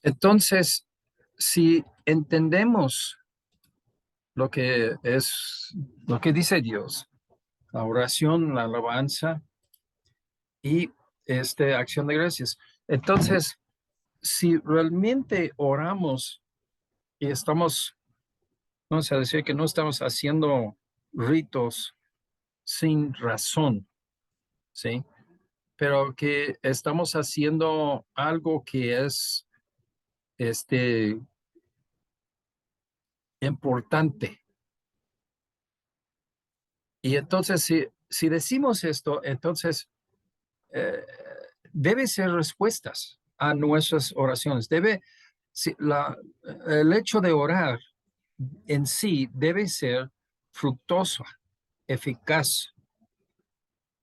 Entonces, si entendemos lo que es, lo que dice Dios, la oración, la alabanza y acción de gracias. Entonces, si realmente oramos y estamos, vamos a decir que no estamos haciendo ritos sin razón, ¿sí? Pero que estamos haciendo algo que es este, importante. Y entonces, si decimos esto, entonces eh, debe ser respuestas a nuestras oraciones. Si, el hecho de orar en sí debe ser fructuoso, eficaz.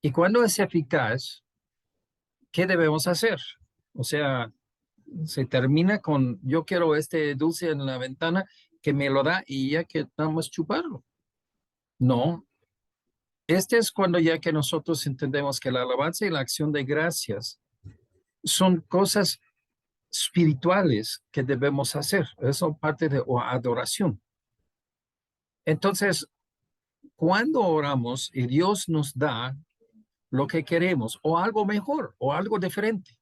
Y cuando es eficaz, ¿qué debemos hacer? O sea, se termina con, yo quiero este dulce en la ventana que me lo da y ya que vamos a chuparlo. No, este es cuando ya que nosotros entendemos que la alabanza y la acción de gracias son cosas espirituales que debemos hacer. Eso parte de adoración. Entonces, cuando oramos y Dios nos da lo que queremos o algo mejor o algo diferente,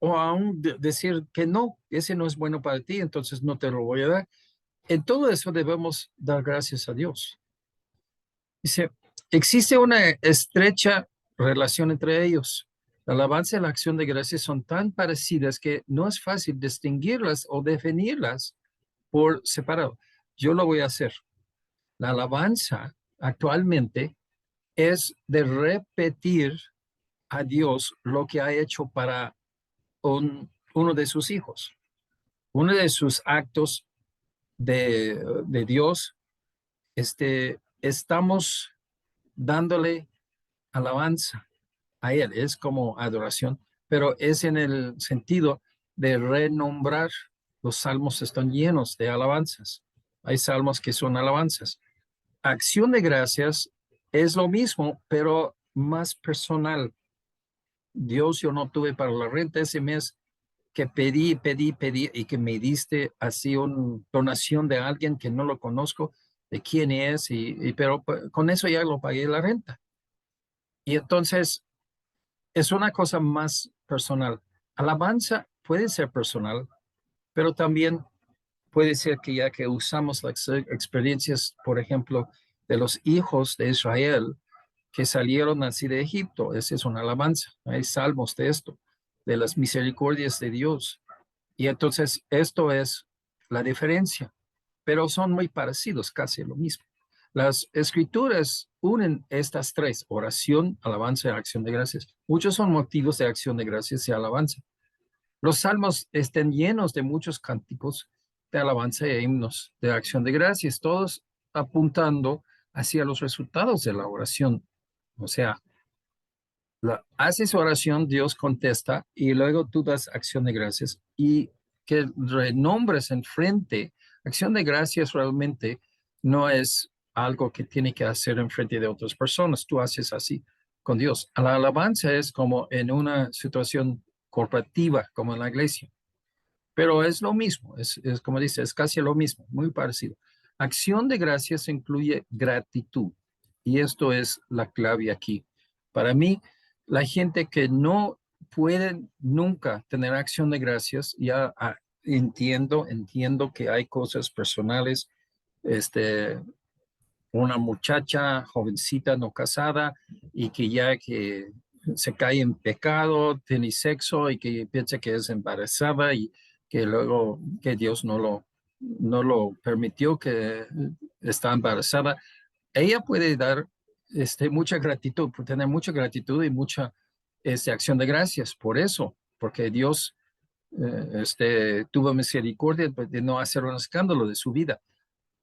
o aún decir que no, ese no es bueno para ti, entonces no te lo voy a dar. En todo eso debemos dar gracias a Dios. Dice, existe una estrecha relación entre ellos. La alabanza y la acción de gracias son tan parecidas que no es fácil distinguirlas o definirlas por separado. Yo lo voy a hacer. La alabanza actualmente es de repetir a Dios lo que ha hecho para uno de sus hijos. Uno de sus actos de Dios, estamos dándole alabanza a Él. Es como adoración, pero es en el sentido de renombrar. Los salmos están llenos de alabanzas. Hay salmos que son alabanzas. Acción de gracias es lo mismo, pero más personal. Dios, yo no tuve para la renta ese mes que pedí y que me diste así una donación de alguien que no lo conozco, de quién es, pero con eso ya lo pagué la renta. Y entonces es una cosa más personal. Alabanza puede ser personal, pero también puede ser que ya que usamos las experiencias, por ejemplo, de los hijos de Israel que salieron así de Egipto, esa es una alabanza. Hay salmos de esto, de las misericordias de Dios. Y entonces esto es la diferencia, pero son muy parecidos, casi lo mismo. Las escrituras unen estas tres, oración, alabanza y acción de gracias. Muchos son motivos de acción de gracias y alabanza. Los salmos están llenos de muchos cánticos de alabanza e himnos de acción de gracias, todos apuntando hacia los resultados de la oración. O sea, haces oración, Dios contesta y luego tú das acción de gracias y que renombres enfrente. Acción de gracias realmente no es algo que tiene que hacer enfrente de otras personas. Tú haces así con Dios. La alabanza es como en una situación corporativa, como en la iglesia. Pero es lo mismo, es como dice, es casi lo mismo, muy parecido. Acción de gracias incluye gratitud y esto es la clave aquí. Para mí, la gente que no puede nunca tener acción de gracias, ya entiendo que hay cosas personales, este, una muchacha jovencita no casada y que ya que se cae en pecado, tiene sexo y que piensa que es embarazada y que luego que Dios no lo permitió que está embarazada. Ella puede dar mucha gratitud, tener mucha gratitud y mucha acción de gracias por eso, porque Dios tuvo misericordia de no hacer un escándalo de su vida.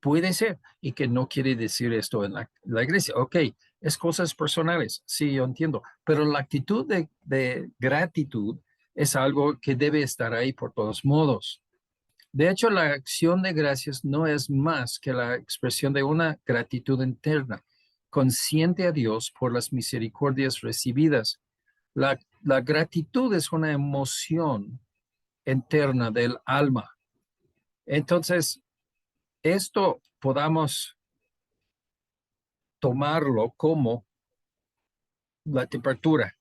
Puede ser, y que no quiere decir esto en la iglesia. Ok, es cosas personales, sí, yo entiendo, pero la actitud de gratitud es algo que debe estar ahí por todos modos. De hecho, la acción de gracias no es más que la expresión de una gratitud interna, consciente a Dios por las misericordias recibidas. La gratitud es una emoción interna del alma. Entonces, esto podamos tomarlo como la temperatura.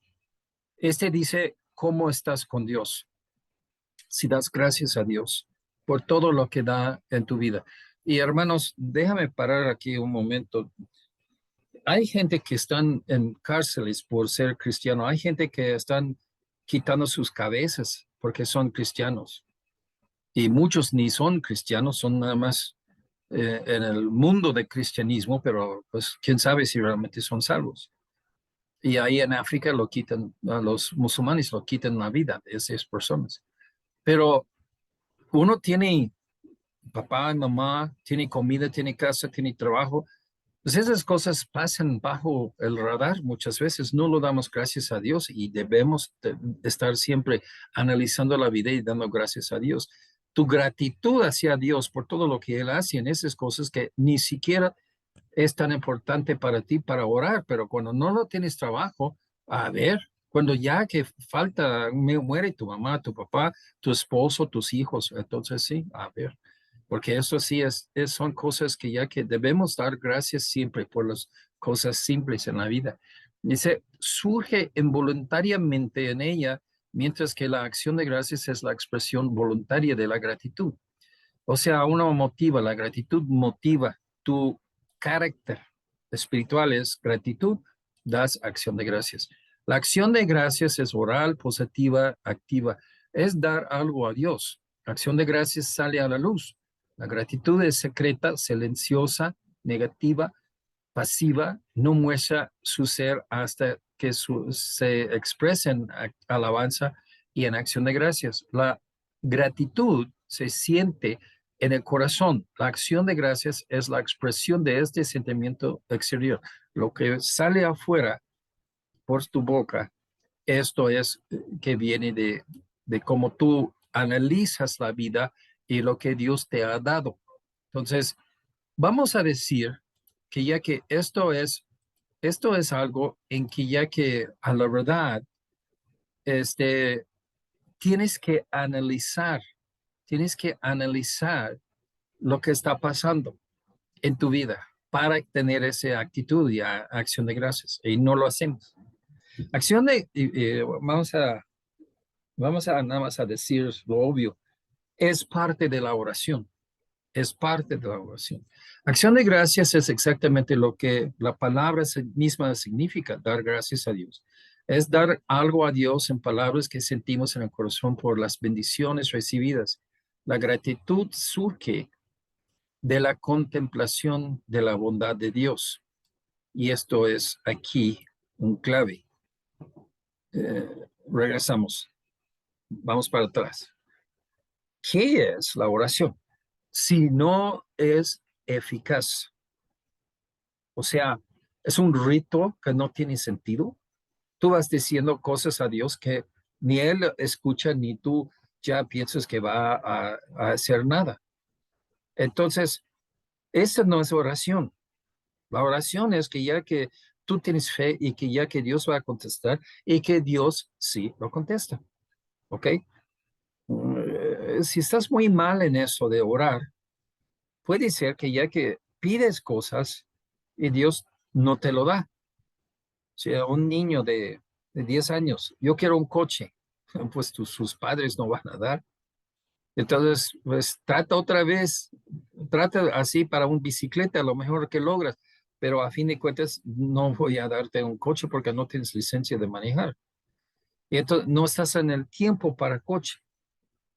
Este dice, ¿cómo estás con Dios? Si das gracias a Dios por todo lo que da en tu vida. Y hermanos, déjame parar aquí un momento. Hay gente que están en cárceles por ser cristiano. Hay gente que están quitando sus cabezas porque son cristianos. Y muchos ni son cristianos, son nada más en el mundo del cristianismo, pero pues quién sabe si realmente son salvos. Y ahí en África lo quitan, a los musulmanes lo quitan la vida de esas personas. Pero uno tiene papá y mamá, tiene comida, tiene casa, tiene trabajo. Pues esas cosas pasan bajo el radar muchas veces. No lo damos gracias a Dios y debemos estar siempre analizando la vida y dando gracias a Dios. Tu gratitud hacia Dios por todo lo que Él hace en esas cosas que ni siquiera es tan importante para ti para orar, pero cuando no lo tienes trabajo, a ver, cuando ya que falta, muere tu mamá, tu papá, tu esposo, tus hijos, entonces sí, a ver, porque eso sí son cosas que ya que debemos dar gracias siempre por las cosas simples en la vida. Dice, surge involuntariamente en ella, mientras que la acción de gracias es la expresión voluntaria de la gratitud. O sea, uno motiva, la gratitud motiva tu carácter espiritual es gratitud, das acción de gracias. La acción de gracias es oral, positiva, activa. Es dar algo a Dios. La acción de gracias sale a la luz. La gratitud es secreta, silenciosa, negativa, pasiva, no muestra su ser hasta que se expresa en alabanza y en acción de gracias. La gratitud se siente en el corazón. La acción de gracias es la expresión de este sentimiento exterior. Lo que sale afuera por tu boca, esto es que viene de cómo tú analizas la vida y lo que Dios te ha dado. Entonces, vamos a decir que ya que esto es algo en que ya que a la verdad, este, tienes que analizar lo que está pasando en tu vida para tener esa actitud y acción de gracias. Y no lo hacemos. Acción de, vamos a nada más a decir lo obvio, es parte de la oración. Es parte de la oración. Acción de gracias es exactamente lo que la palabra misma significa, dar gracias a Dios. Es dar algo a Dios en palabras que sentimos en el corazón por las bendiciones recibidas. La gratitud surge de la contemplación de la bondad de Dios. Y esto es aquí un clave. Regresamos. Vamos para atrás. ¿Qué es la oración? Si no es eficaz. O sea, es un rito que no tiene sentido. Tú vas diciendo cosas a Dios que ni Él escucha, ni tú ya piensas que va a hacer nada. Entonces, esa no es oración. La oración es que ya que tú tienes fe y que ya que Dios va a contestar y que Dios sí lo contesta. ¿Ok? Si estás muy mal en eso de orar, puede ser que ya que pides cosas y Dios no te lo da. O sea, un niño de 10 años, yo quiero un coche, pues sus padres no van a dar. Entonces, pues trata otra vez, trata así para un bicicleta, a lo mejor que logras, pero a fin de cuentas no voy a darte un coche porque no tienes licencia de manejar. Y entonces no estás en el tiempo para coche.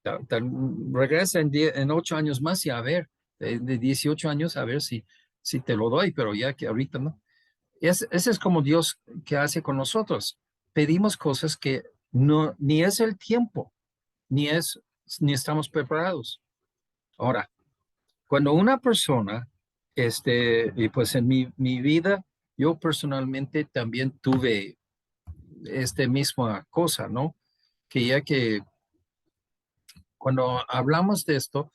Regresa en 8 años más y a ver, de 18 años a ver si te lo doy, pero ya que ahorita no. Ese es como Dios que hace con nosotros. Pedimos cosas que no, ni es el tiempo, ni estamos preparados. Ahora, cuando una persona, y pues en mi vida, yo personalmente también tuve misma cosa, ¿no? Que ya que cuando hablamos de esto,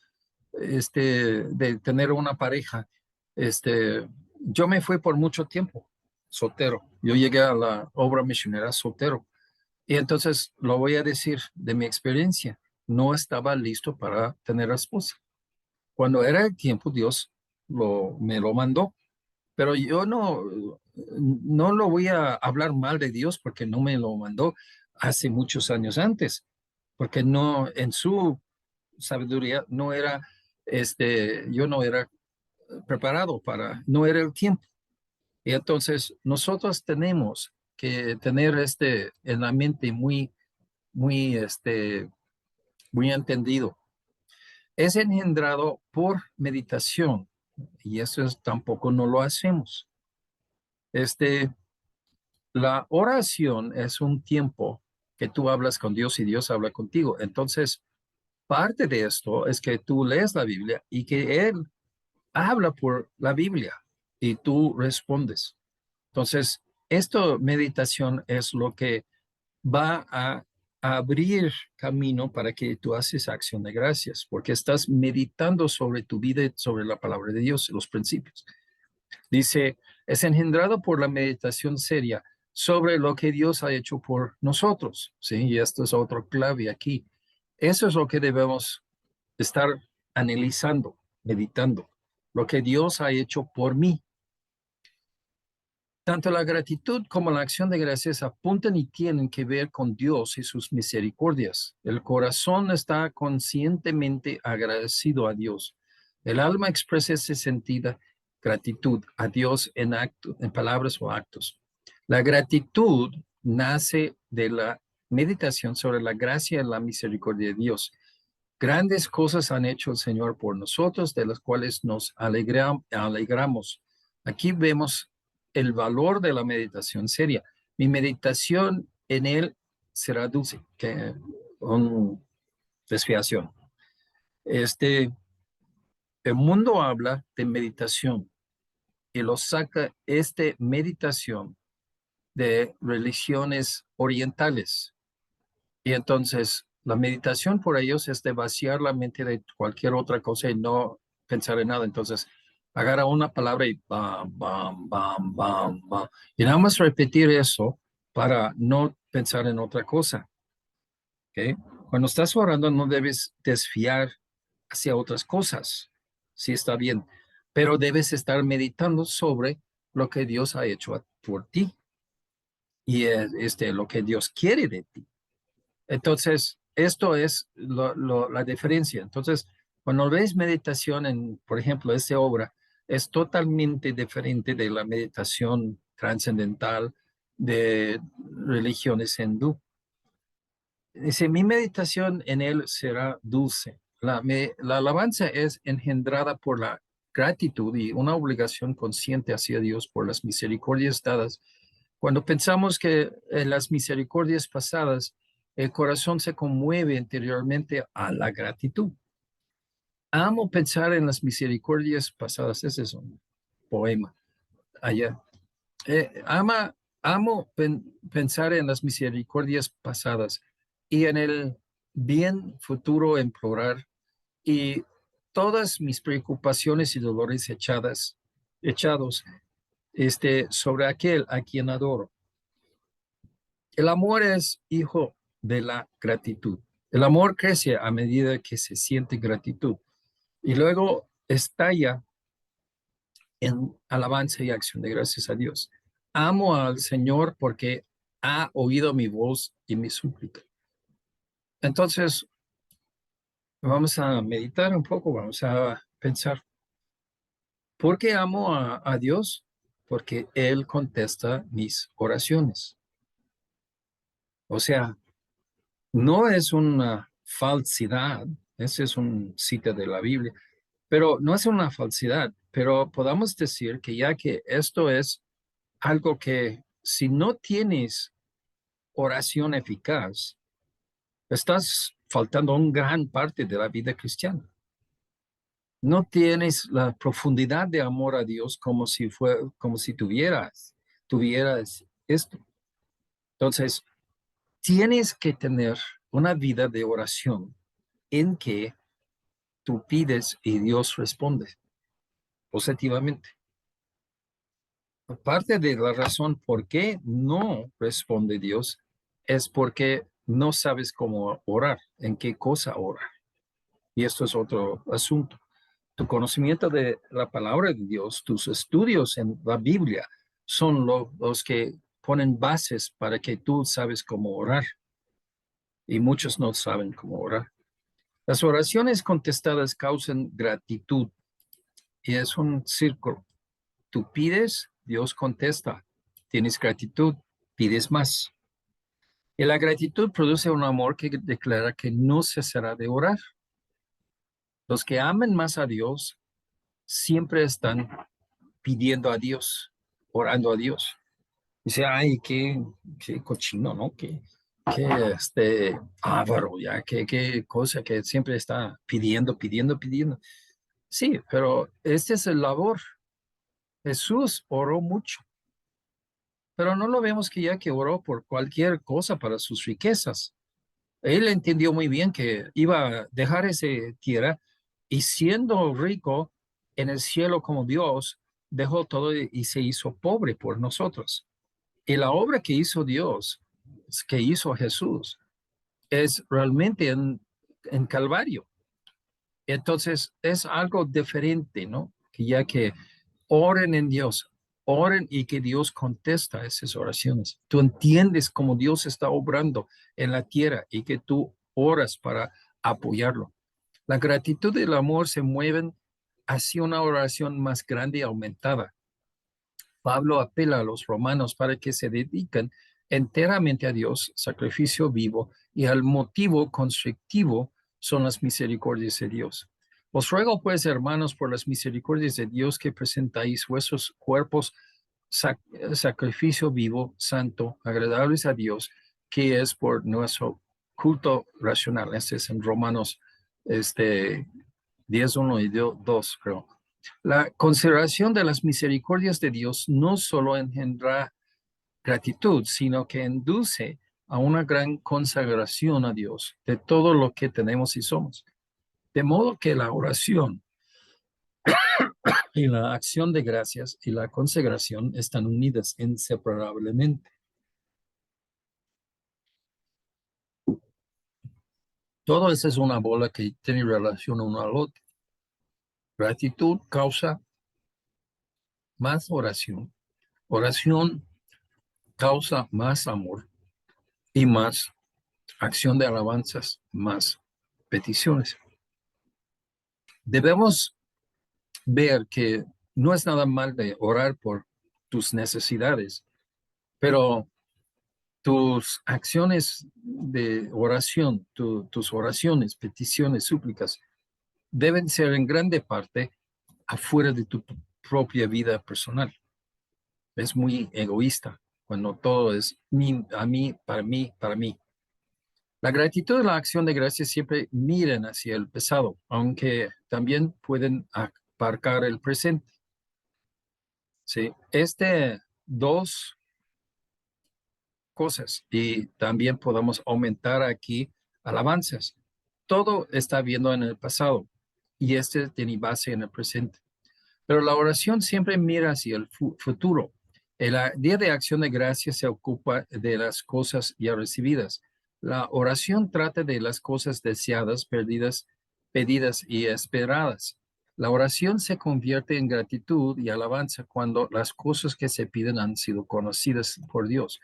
de tener una pareja, yo me fui por mucho tiempo soltero. Yo llegué a la obra misionera soltero. Y entonces lo voy a decir de mi experiencia. no estaba listo para tener esposa. Cuando era el tiempo, Dios me lo mandó. Pero yo no lo voy a hablar mal de Dios porque no me lo mandó hace muchos años antes, porque no, en su sabiduría no era, yo no era preparado no era el tiempo. Y entonces nosotros tenemos que tener en la mente muy, muy entendido. Es engendrado por meditación y tampoco no lo hacemos. La oración es un tiempo que tú hablas con Dios y Dios habla contigo. Entonces, parte de esto es que tú lees la Biblia y que Él habla por la Biblia y tú respondes. Entonces, meditación es lo que va a abrir camino para que tú haces acción de gracias, porque estás meditando sobre tu vida y sobre la palabra de Dios, los principios. Dice, es engendrado por la meditación seria sobre lo que Dios ha hecho por nosotros. ¿Sí? Y esto es otro clave aquí. Eso es lo que debemos estar analizando, meditando, lo que Dios ha hecho por mí. Tanto la gratitud como la acción de gracias apuntan y tienen que ver con Dios y sus misericordias. El corazón está conscientemente agradecido a Dios. El alma expresa ese sentido gratitud a Dios en palabras o actos. La gratitud nace de la meditación sobre la gracia y la misericordia de Dios. Grandes cosas han hecho el Señor por nosotros, de las cuales nos alegramos. Aquí vemos el valor de la meditación seria. Mi meditación en él será dulce, que una desviación. El mundo habla de meditación y lo saca meditación de religiones orientales. Y entonces la meditación por ellos es de vaciar la mente de cualquier otra cosa y no pensar en nada. Entonces agarra una palabra y bam, bam, bam, bam, bam. Y nada más repetir eso para no pensar en otra cosa. ¿Okay? Cuando estás orando no debes desfiar hacia otras cosas. Sí está bien, pero debes estar meditando sobre lo que Dios ha hecho por ti y lo que Dios quiere de ti. Entonces, esto es la diferencia. Entonces, cuando ves meditación por ejemplo, esta obra, es totalmente diferente de la meditación trascendental de religiones hindú. Dice, mi meditación en él será dulce. La alabanza es engendrada por la gratitud y una obligación consciente hacia Dios por las misericordias dadas. Cuando pensamos que en las misericordias pasadas, el corazón se conmueve interiormente a la gratitud. Amo pensar en las misericordias pasadas. Ese es un poema allá. Amo pensar en las misericordias pasadas y en el bien futuro implorar y todas mis preocupaciones y dolores echados sobre aquel a quien adoro. El amor es hijo de la gratitud. El amor crece a medida que se siente gratitud y luego estalla en alabanza y acción de gracias a Dios. Amo al Señor porque ha oído mi voz y mi súplica. Entonces, vamos a meditar un poco, vamos a pensar, ¿por qué amo a Dios? Porque Él contesta mis oraciones. O sea, no es una falsidad, ese es un cita de la Biblia, pero no es una falsidad, pero podamos decir que ya que esto es algo que si no tienes oración eficaz, estás faltando una gran parte de la vida cristiana. No tienes la profundidad de amor a Dios como si tuvieras esto. Entonces, tienes que tener una vida de oración en que tú pides y Dios responde positivamente. Parte de la razón por qué no responde Dios es porque no sabes cómo orar, en qué cosa orar. Y esto es otro asunto. Tu conocimiento de la palabra de Dios, tus estudios en la Biblia, son los que ponen bases para que tú sabes cómo orar. Y muchos no saben cómo orar. Las oraciones contestadas causan gratitud y es un círculo. Tú pides, Dios contesta. Tienes gratitud, pides más. Y la gratitud produce un amor que declara que no cesará de orar. Los que aman más a Dios siempre están pidiendo a Dios, orando a Dios. Dice, ay, qué cochino, ¿no? Qué avaro, ya, qué cosa que siempre está pidiendo, pidiendo, pidiendo. Sí, pero este es el labor. Jesús oró mucho, pero no lo vemos que ya que oró por cualquier cosa para sus riquezas. Él entendió muy bien que iba a dejar esa tierra y siendo rico en el cielo como Dios, dejó todo y se hizo pobre por nosotros. Y la obra que hizo Dios, que hizo Jesús, es realmente en Calvario. Entonces es algo diferente, ¿no? Que ya que oren en Dios, oren y que Dios contesta esas oraciones. Tú entiendes cómo Dios está obrando en la tierra y que tú oras para apoyarlo. La gratitud y el amor se mueven hacia una oración más grande y aumentada. Pablo apela a los romanos para que se dediquen enteramente a Dios, sacrificio vivo, y al motivo constructivo son las misericordias de Dios. Os ruego pues, hermanos, por las misericordias de Dios, que presentáis vuestros cuerpos sacrificio vivo, santo, agradables a Dios, que es por nuestro culto racional. Este es en Romanos 10, 1 y 2, creo. La consideración de las misericordias de Dios no solo engendra gratitud, sino que induce a una gran consagración a Dios de todo lo que tenemos y somos. De modo que la oración y la acción de gracias y la consagración están unidas inseparablemente. Todo eso es una bola que tiene relación uno al otro. Gratitud causa más oración. Oración causa más amor y más acción de alabanzas, más peticiones. Debemos ver que no es nada mal de orar por tus necesidades, pero tus acciones de oración, tus oraciones, peticiones, súplicas, deben ser en grande parte afuera de tu propia vida personal. Es muy egoísta cuando todo es a mí, para mí, para mí. La gratitud y la acción de gracias siempre miran hacia el pasado, aunque también pueden aparcar el presente. Sí, dos cosas y también podemos aumentar aquí alabanzas. Todo está viendo en el pasado y tiene base en el presente. Pero la oración siempre mira hacia el futuro. El día de acción de gracias se ocupa de las cosas ya recibidas. La oración trata de las cosas deseadas, perdidas, pedidas y esperadas. La oración se convierte en gratitud y alabanza cuando las cosas que se piden han sido conocidas por Dios.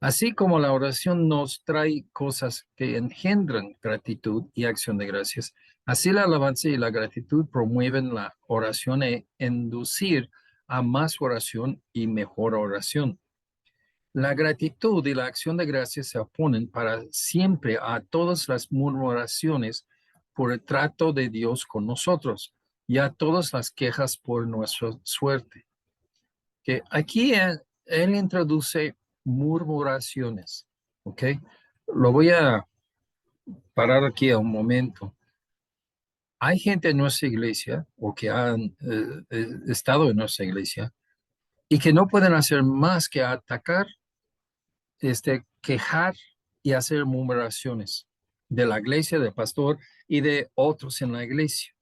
Así como la oración nos trae cosas que engendran gratitud y acción de gracias, así la alabanza y la gratitud promueven la oración e inducir a más oración y mejor oración. La gratitud y la acción de gracias se oponen para siempre a todas las murmuraciones por el trato de Dios con nosotros y a todas las quejas por nuestra suerte. Que aquí él introduce murmuraciones, ¿ok? Lo voy a parar aquí a un momento. Hay gente en nuestra iglesia o que han estado en nuestra iglesia y que no pueden hacer más que atacar, quejar y hacer murmuraciones de la iglesia, del pastor y de otros en la iglesia.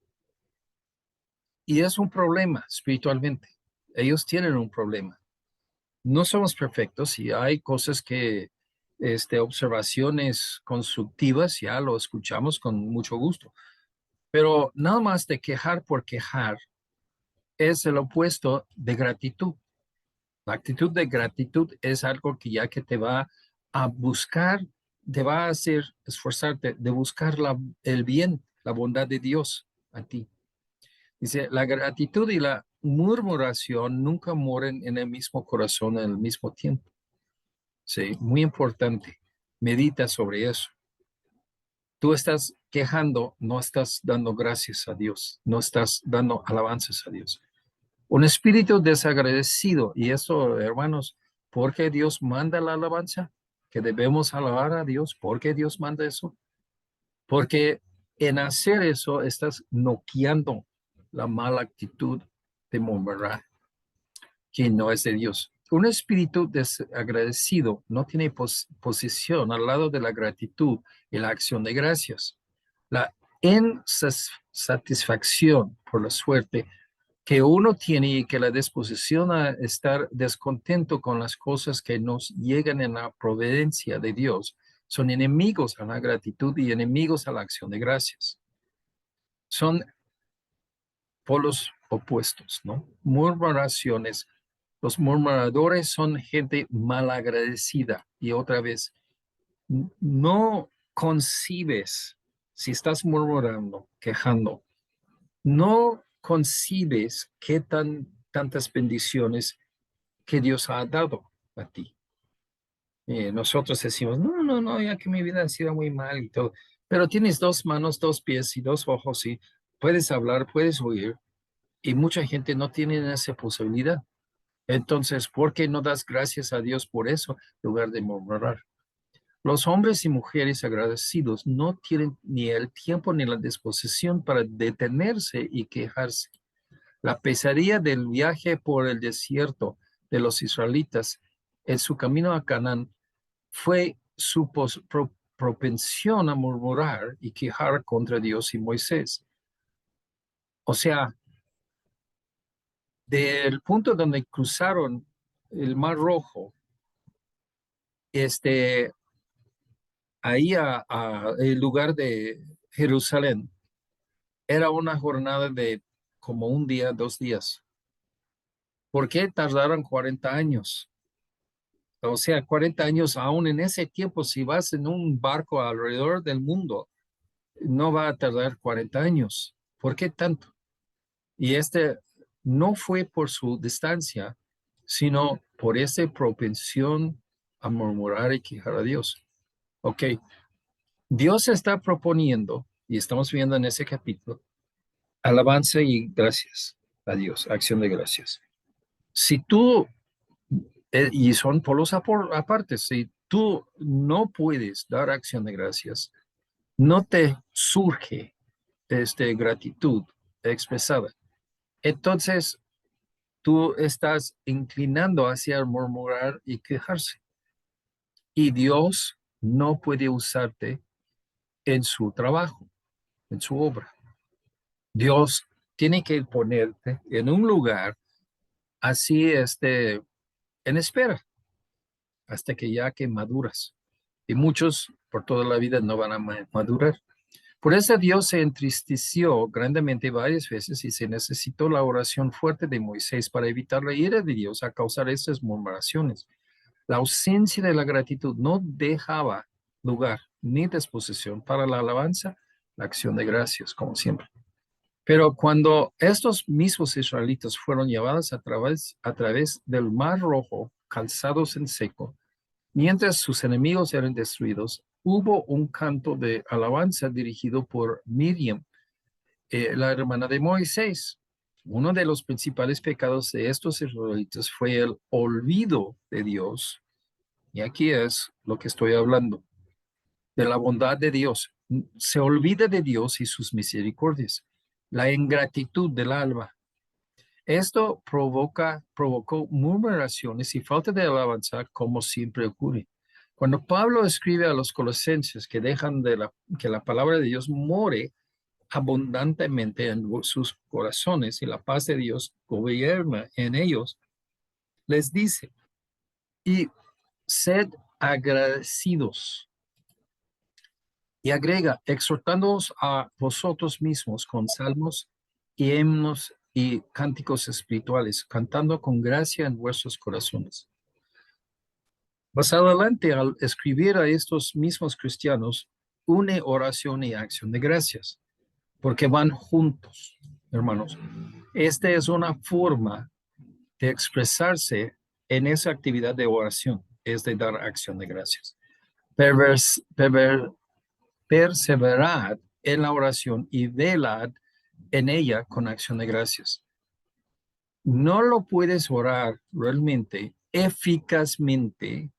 Y es un problema espiritualmente. Ellos tienen un problema. No somos perfectos y hay cosas que observaciones constructivas, ya lo escuchamos con mucho gusto. Pero nada más de quejar por quejar es el opuesto de gratitud. La actitud de gratitud es algo que ya que te va a buscar, te va a hacer esforzarte de buscar el bien, la bondad de Dios a ti. Dice, la gratitud y la murmuración nunca mueren en el mismo corazón en el mismo tiempo. Sí, muy importante. Medita sobre eso. Tú estás quejando, no estás dando gracias a Dios, no estás dando alabanzas a Dios. Un espíritu desagradecido, y eso, hermanos, ¿por qué Dios manda la alabanza? Que debemos alabar a Dios. ¿Por qué Dios manda eso? Porque en hacer eso estás noqueando la mala actitud de murmurar, que no es de Dios. Un espíritu desagradecido no tiene posición al lado de la gratitud y la acción de gracias. La insatisfacción por la suerte que uno tiene y que la disposición a estar descontento con las cosas que nos llegan en la providencia de Dios son enemigos a la gratitud y enemigos a la acción de gracias. Son polos opuestos, ¿no? Murmuraciones. Los murmuradores son gente malagradecida y otra vez, no concibes, si estás murmurando, quejando, no concibes tantas bendiciones que Dios ha dado a ti. Nosotros decimos, no, ya que mi vida ha sido muy mal y todo, pero tienes dos manos, dos pies y dos ojos y puedes hablar, puedes oír, y mucha gente no tiene esa posibilidad. Entonces, ¿por qué no das gracias a Dios por eso en lugar de murmurar? Los hombres y mujeres agradecidos no tienen ni el tiempo ni la disposición para detenerse y quejarse. La pesadilla del viaje por el desierto de los israelitas en su camino a Canaán fue su propensión a murmurar y quejar contra Dios y Moisés. O sea, del punto donde cruzaron el Mar Rojo, ahí a el lugar de Jerusalén, era una jornada de como un día, 2 días. ¿Por qué tardaron 40 años? O sea, 40 años, aún en ese tiempo, si vas en un barco alrededor del mundo, no va a tardar 40 años. ¿Por qué tanto? Y no fue por su distancia, sino por esa propensión a murmurar y quejar a Dios. Ok, Dios está proponiendo, y estamos viendo en ese capítulo, alabanza y gracias a Dios, acción de gracias. Si tú, y son polos aparte, si tú no puedes dar acción de gracias, no te surge gratitud expresada. Entonces, tú estás inclinando hacia murmurar y quejarse. Y Dios no puede usarte en su trabajo, en su obra. Dios tiene que ponerte en un lugar así, en espera, hasta que maduras. Y muchos por toda la vida no van a madurar. Por eso Dios se entristeció grandemente varias veces y se necesitó la oración fuerte de Moisés para evitar la ira de Dios a causar estas murmuraciones. La ausencia de la gratitud no dejaba lugar ni disposición para la alabanza, la acción de gracias, como siempre. Pero cuando estos mismos israelitas fueron llevados a través del Mar Rojo, calzados en seco, mientras sus enemigos eran destruidos, hubo un canto de alabanza dirigido por Miriam, la hermana de Moisés. Uno de los principales pecados de estos israelitas fue el olvido de Dios. Y aquí es lo que estoy hablando, de la bondad de Dios. Se olvida de Dios y sus misericordias. La ingratitud del alma. Esto provocó murmuraciones y falta de alabanza, como siempre ocurre. Cuando Pablo escribe a los colosenses que dejan que la palabra de Dios more abundantemente en sus corazones y la paz de Dios gobierna en ellos, les dice, y sed agradecidos. Y agrega, exhortándoos a vosotros mismos con salmos y himnos y cánticos espirituales, cantando con gracia en vuestros corazones. Más adelante, al escribir a estos mismos cristianos, une oración y acción de gracias, porque van juntos, hermanos. Esta es una forma de expresarse en esa actividad de oración, es de dar acción de gracias. Perseverad en la oración y velad en ella con acción de gracias. No lo puedes orar realmente eficazmente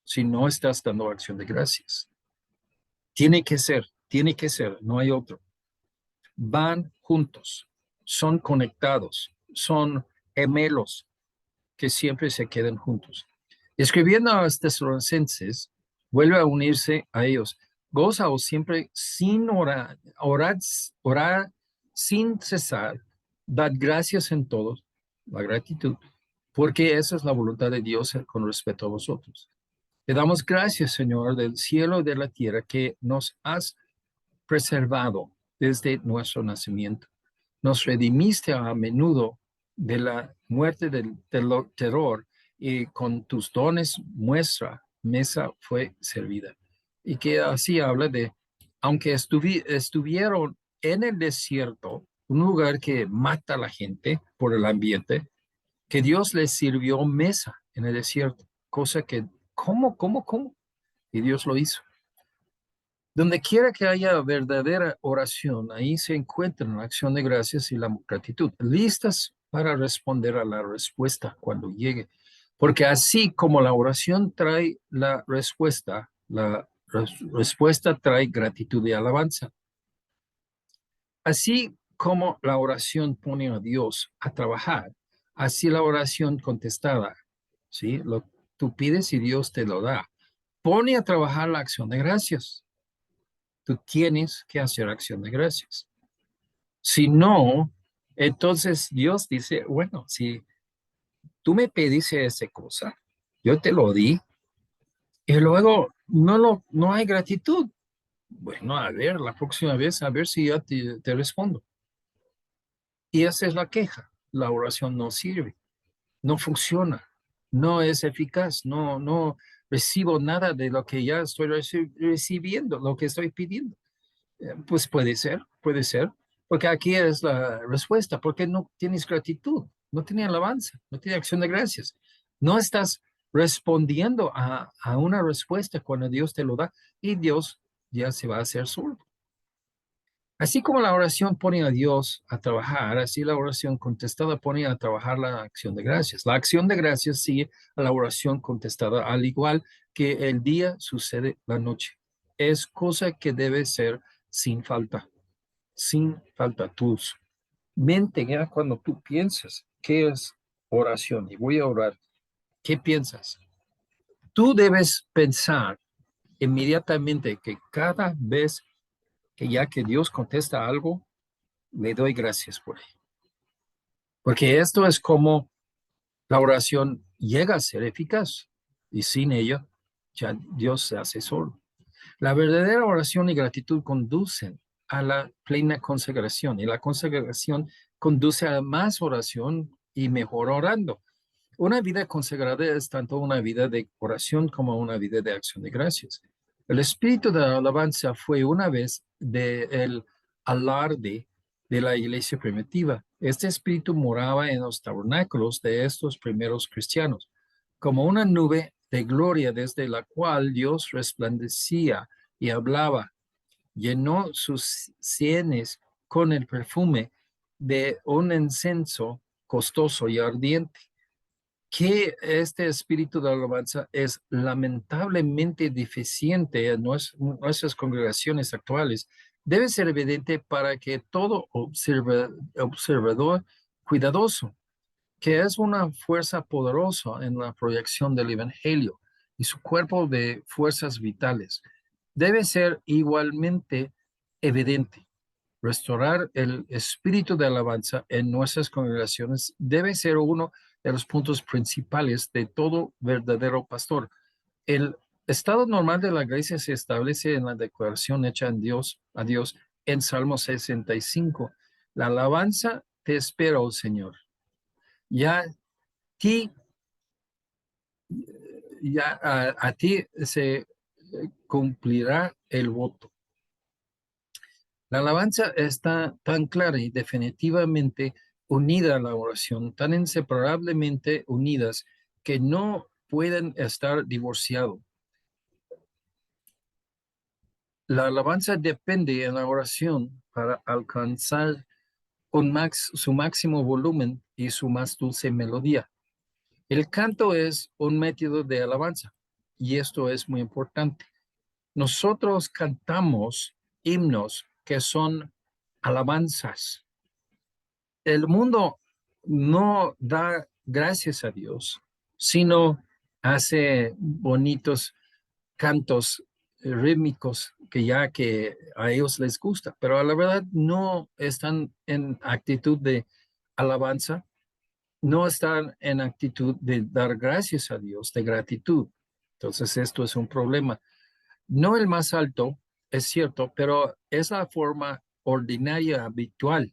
si no estás dando acción de gracias. Tiene que ser, no hay otro. Van juntos, son conectados, son gemelos que siempre se quedan juntos. Escribiendo a los tesalonicenses, vuelve a unirse a ellos. Gozaos siempre sin orar sin cesar, dad gracias en todos, la gratitud, porque esa es la voluntad de Dios con respecto a vosotros. Te damos gracias, Señor, del cielo y de la tierra, que nos has preservado desde nuestro nacimiento. Nos redimiste a menudo de la muerte del terror y con tus dones mesa fue servida. Y que así habla de, aunque estuvieron en el desierto, un lugar que mata a la gente por el ambiente, que Dios les sirvió mesa en el desierto, cosa que, ¿cómo? Y Dios lo hizo. Donde quiera que haya verdadera oración, ahí se encuentran la acción de gracias y la gratitud, listas para responder a la respuesta cuando llegue. Porque así como la oración trae la respuesta trae gratitud y alabanza. Así como la oración pone a Dios a trabajar, así la oración contestada, ¿sí? Tú pides y Dios te lo da. Pone a trabajar la acción de gracias. Tú tienes que hacer acción de gracias. Si no, entonces Dios dice, bueno, si tú me pediste esa cosa, yo te lo di, y luego no hay gratitud. Bueno, a ver, la próxima vez, a ver si ya te respondo. Y esa es la queja. La oración no sirve, no funciona, no es eficaz, no recibo nada de lo que ya estoy recibiendo, lo que estoy pidiendo. Pues puede ser, porque aquí es la respuesta, porque no tienes gratitud, no tienes alabanza, no tienes acción de gracias, no estás respondiendo a una respuesta cuando Dios te lo da y Dios ya se va a hacer sordo. Así como la oración pone a Dios a trabajar, así la oración contestada pone a trabajar la acción de gracias. La acción de gracias sigue a la oración contestada, al igual que el día sucede la noche. Es cosa que debe ser sin falta, sin falta. Tu mente, ya cuando tú piensas qué es oración y voy a orar, ¿qué piensas? Tú debes pensar inmediatamente que cada vez que ya que Dios contesta algo, le doy gracias por ello. Porque esto es como la oración llega a ser eficaz y sin ello ya Dios se hace solo. La verdadera oración y gratitud conducen a la plena consagración y la consagración conduce a más oración y mejor orando. Una vida consagrada es tanto una vida de oración como una vida de acción de gracias. El espíritu de la alabanza fue una vez del alarde de la iglesia primitiva. Este espíritu moraba en los tabernáculos de estos primeros cristianos, como una nube de gloria desde la cual Dios resplandecía y hablaba. Llenó sus sienes con el perfume de un incienso costoso y ardiente. Que este espíritu de alabanza es lamentablemente deficiente en nuestras congregaciones actuales, debe ser evidente para que todo observador cuidadoso, que es una fuerza poderosa en la proyección del Evangelio y su cuerpo de fuerzas vitales, debe ser igualmente evidente. Restaurar el espíritu de alabanza en nuestras congregaciones debe ser uno de los puntos principales de todo verdadero pastor. El estado normal de la gracia se establece en la declaración hecha a Dios en Salmo 65. La alabanza te espero, oh Señor. Ya ti, a ti se cumplirá el voto. La alabanza está tan clara y definitivamente unida a la oración, tan inseparablemente unidas que no pueden estar divorciados. La alabanza depende en la oración para alcanzar su máximo volumen y su más dulce melodía. El canto es un método de alabanza y esto es muy importante. Nosotros cantamos himnos que son alabanzas. El mundo no da gracias a Dios, sino hace bonitos cantos rítmicos que a ellos les gusta, pero a la verdad no están en actitud de alabanza, no están en actitud de dar gracias a Dios, de gratitud. Entonces esto es un problema. No el más alto, es cierto, pero es la forma ordinaria, habitual,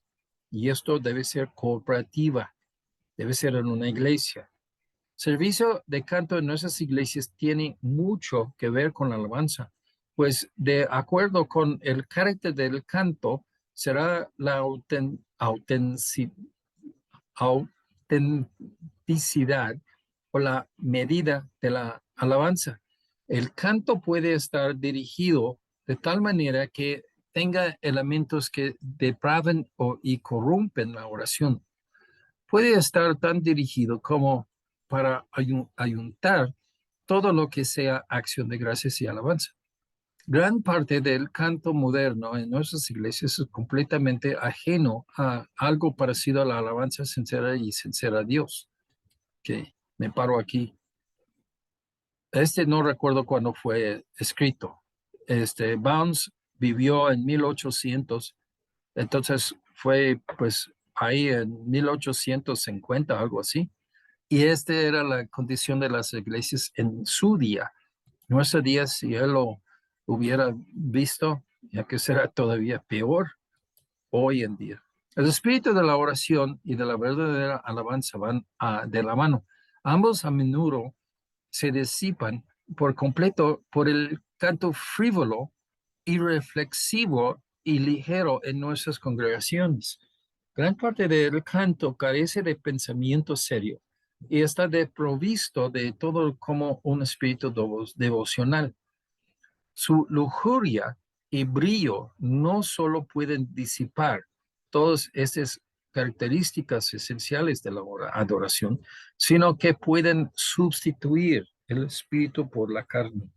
y esto debe ser cooperativa, debe ser en una iglesia. Servicio de canto en nuestras iglesias tiene mucho que ver con la alabanza, pues de acuerdo con el carácter del canto será la autenticidad o la medida de la alabanza. El canto puede estar dirigido de tal manera que tenga elementos que depraven y corrompen la oración. Puede estar tan dirigido como para ayuntar todo lo que sea acción de gracias y alabanza. Gran parte del canto moderno en nuestras iglesias es completamente ajeno a algo parecido a la alabanza sincera y sincera a Dios. Que me paro aquí. No recuerdo cuándo fue escrito. Bounds vivió en 1800, entonces fue pues ahí en 1850, algo así. Y esta era la condición de las iglesias en su día. Nuestro día, si él lo hubiera visto, ya que será todavía peor hoy en día. El espíritu de la oración y de la verdadera alabanza van de la mano. Ambos a menudo se disipan por completo por el canto frívolo, irreflexivo y ligero en nuestras congregaciones. Gran parte del canto carece de pensamiento serio y está desprovisto de todo como un espíritu devocional. Su lujuria y brillo no solo pueden disipar todas estas características esenciales de la adoración, sino que pueden sustituir el espíritu por la carne.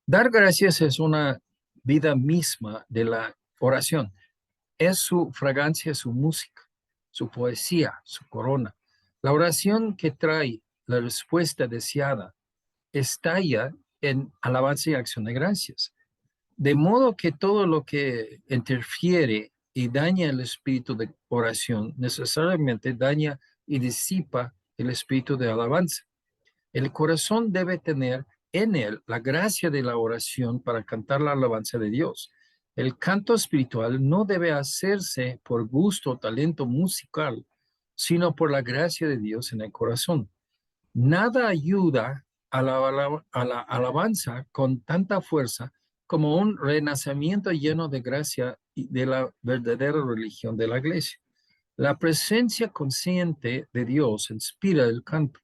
Dar gracias es una vida misma de la oración. Es su fragancia, su música, su poesía, su corona. La oración que trae la respuesta deseada estalla en alabanza y acción de gracias. De modo que todo lo que interfiere y daña el espíritu de oración necesariamente daña y disipa el espíritu de alabanza. El corazón debe tener en él la gracia de la oración para cantar la alabanza de Dios. El canto espiritual no debe hacerse por gusto o talento musical, sino por la gracia de Dios en el corazón. Nada ayuda a la alabanza con tanta fuerza como un renacimiento lleno de gracia y de la verdadera religión de la iglesia. La presencia consciente de Dios inspira el canto.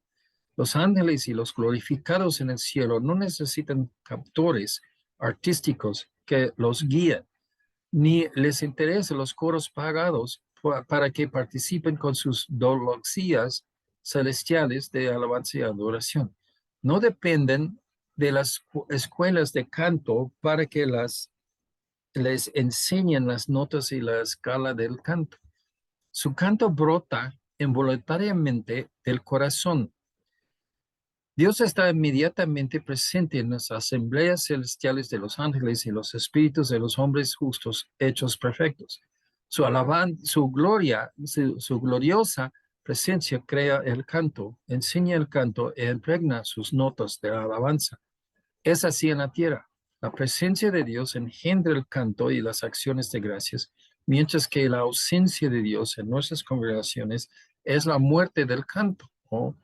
Los ángeles y los glorificados en el cielo no necesitan captores artísticos que los guíen, ni les interesan los coros pagados para que participen con sus doloxías celestiales de alabanza y adoración. No dependen de las escuelas de canto para que les enseñen las notas y la escala del canto. Su canto brota involuntariamente del corazón. Dios está inmediatamente presente en las asambleas celestiales de los ángeles y los espíritus de los hombres justos hechos perfectos. Su gloria, su gloriosa presencia crea el canto, enseña el canto e impregna sus notas de alabanza. Es así en la tierra. La presencia de Dios engendra el canto y las acciones de gracias, mientras que la ausencia de Dios en nuestras congregaciones es la muerte del canto, o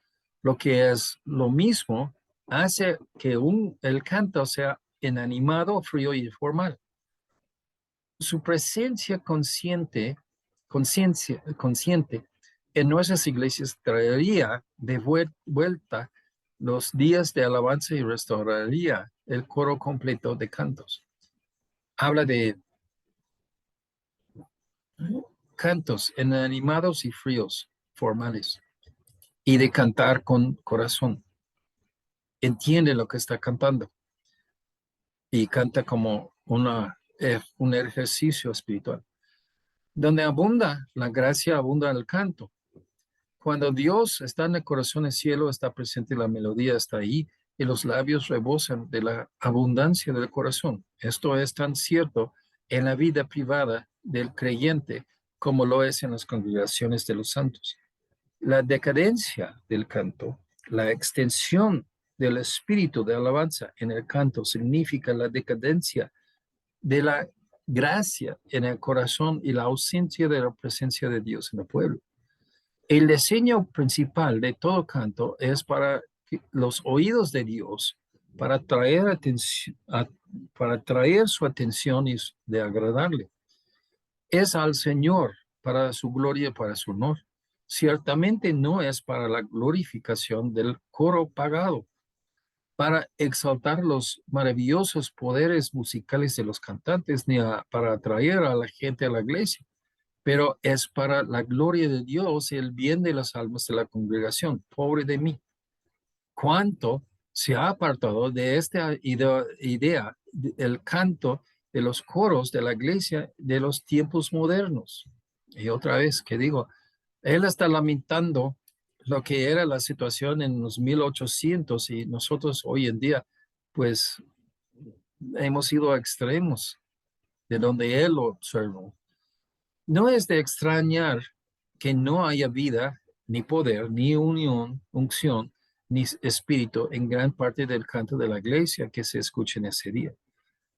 lo que es lo mismo, hace que el canto sea inanimado, frío y formal. Su presencia consciente en nuestras iglesias traería de vuelta los días de alabanza y restauraría el coro completo de cantos. Habla de cantos inanimados y fríos, formales, y de cantar con corazón. Entiende lo que está cantando y canta como un ejercicio espiritual. Donde abunda la gracia, abunda el canto. Cuando Dios está en el corazón del cielo, está presente, la melodía está ahí y los labios rebosan de la abundancia del corazón. Esto es tan cierto en la vida privada del creyente como lo es en las congregaciones de los santos. La decadencia del canto, la extensión del espíritu de alabanza en el canto significa la decadencia de la gracia en el corazón y la ausencia de la presencia de Dios en el pueblo. El diseño principal de todo canto es para los oídos de Dios, para traer atención, para traer su atención y de agradarle. Es al Señor para su gloria y para su honor. Ciertamente no es para la glorificación del coro pagado, para exaltar los maravillosos poderes musicales de los cantantes, ni para atraer a la gente a la iglesia, pero es para la gloria de Dios y el bien de las almas de la congregación. Pobre de mí. ¿Cuánto se ha apartado de esta idea, el canto de los coros de la iglesia de los tiempos modernos? Y otra vez, que digo, él está lamentando lo que era la situación en los 1800 y nosotros hoy en día, pues, hemos ido a extremos de donde él lo observó. No es de extrañar que no haya vida, ni poder, ni unión, unción, ni espíritu en gran parte del canto de la iglesia que se escucha en ese día.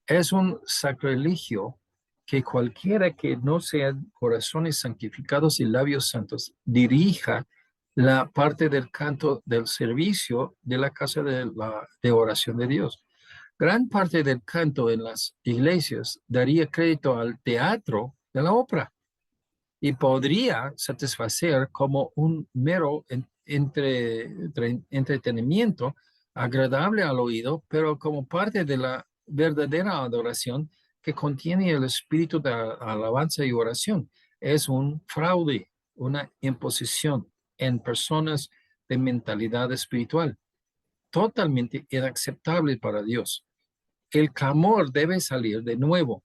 Es un sacrilegio que cualquiera que no sean corazones santificados y labios santos dirija la parte del canto del servicio de la casa de oración de Dios. Gran parte del canto en las iglesias daría crédito al teatro de la ópera y podría satisfacer como un mero entretenimiento agradable al oído, pero como parte de la verdadera adoración que contiene el espíritu de alabanza y oración. Es un fraude, una imposición en personas de mentalidad espiritual, totalmente inaceptable para Dios. El clamor debe salir de nuevo,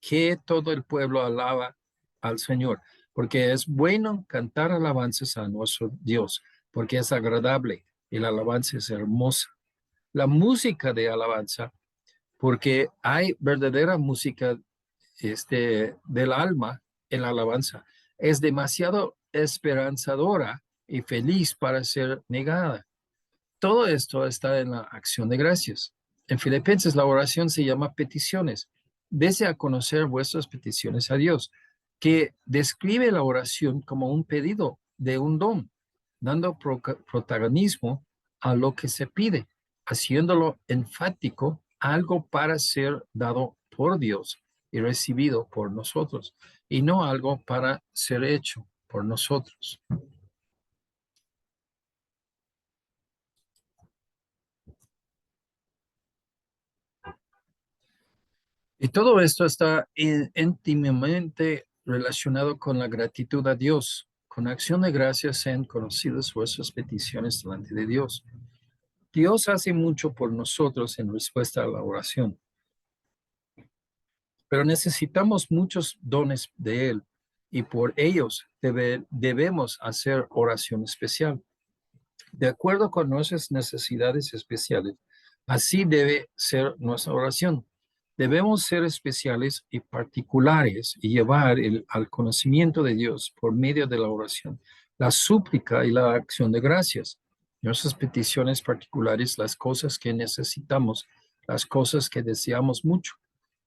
que todo el pueblo alaba al Señor, porque es bueno cantar alabanzas a nuestro Dios, porque es agradable y la alabanza es hermosa. La música de alabanza, porque hay verdadera música del alma en la alabanza, es demasiado esperanzadora y feliz para ser negada. Todo esto está en la acción de gracias. En Filipenses la oración se llama peticiones. Dese a conocer vuestras peticiones a Dios, que describe la oración como un pedido de un don, dando protagonismo a lo que se pide, haciéndolo enfático, algo para ser dado por Dios y recibido por nosotros, y no algo para ser hecho por nosotros. Y todo esto está íntimamente relacionado con la gratitud a Dios. Con acción de gracias sean conocidas vuestras peticiones delante de Dios. Dios hace mucho por nosotros en respuesta a la oración, pero necesitamos muchos dones de Él y por ellos debemos hacer oración especial. De acuerdo con nuestras necesidades especiales, así debe ser nuestra oración. Debemos ser especiales y particulares y llevar al conocimiento de Dios por medio de la oración, la súplica y la acción de gracias. Nuestras peticiones particulares, las cosas que necesitamos, las cosas que deseamos mucho.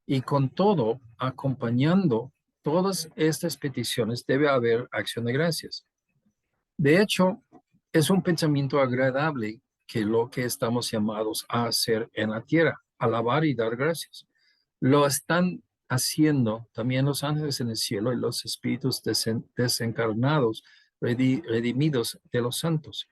Y con todo, acompañando todas estas peticiones, debe haber acción de gracias. De hecho, es un pensamiento agradable que lo que estamos llamados a hacer en la tierra, alabar y dar gracias. Lo están haciendo también los ángeles en el cielo y los espíritus desencarnados, redimidos de los santos.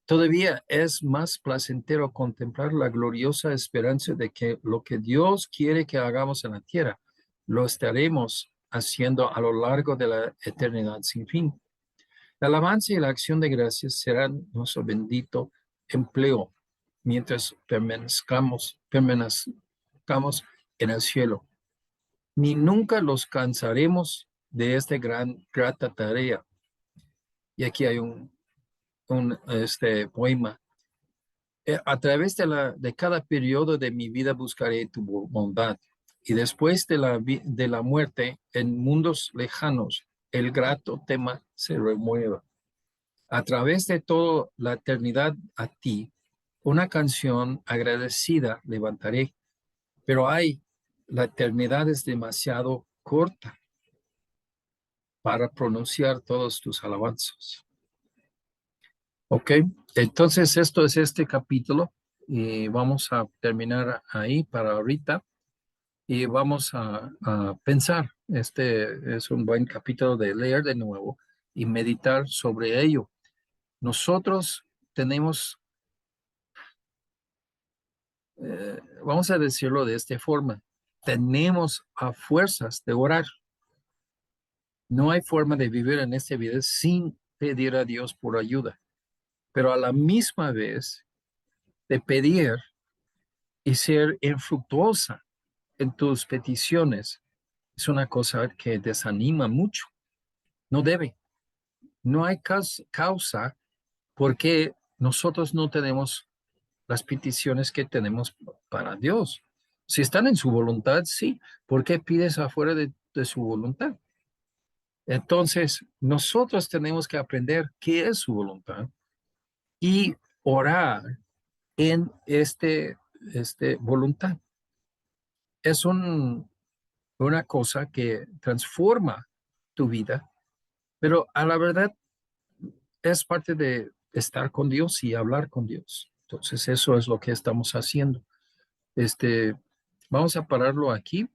Todavía es más placentero contemplar la gloriosa esperanza de que lo que Dios quiere que hagamos en la tierra, lo estaremos haciendo a lo largo de la eternidad sin fin. La alabanza y la acción de gracias serán nuestro bendito empleo mientras permanezcamos en el cielo. Ni nunca los cansaremos de esta grata tarea. Y aquí hay un poema. A través de cada periodo de mi vida buscaré tu bondad. Y después de la muerte, en mundos lejanos, el grato tema se remueva. A través de toda la eternidad a ti, una canción agradecida levantaré. Pero la eternidad es demasiado corta para pronunciar todos tus alabanzas. Ok, entonces esto es este capítulo y vamos a terminar ahí para ahorita y vamos a pensar. Este es un buen capítulo de leer de nuevo y meditar sobre ello. Nosotros tenemos, vamos a decirlo de esta forma, tenemos a fuerzas de orar. No hay forma de vivir en esta vida sin pedir a Dios por ayuda, pero a la misma vez de pedir y ser infructuosa en tus peticiones es una cosa que desanima mucho. No debe. No hay causa porque nosotros no tenemos las peticiones que tenemos para Dios. Si están en su voluntad, sí. ¿Por qué pides afuera de su voluntad? Entonces, nosotros tenemos que aprender qué es su voluntad y orar en este voluntad. Es una cosa que transforma tu vida, pero a la verdad es parte de estar con Dios y hablar con Dios. Entonces, eso es lo que estamos haciendo. Vamos a pararlo aquí.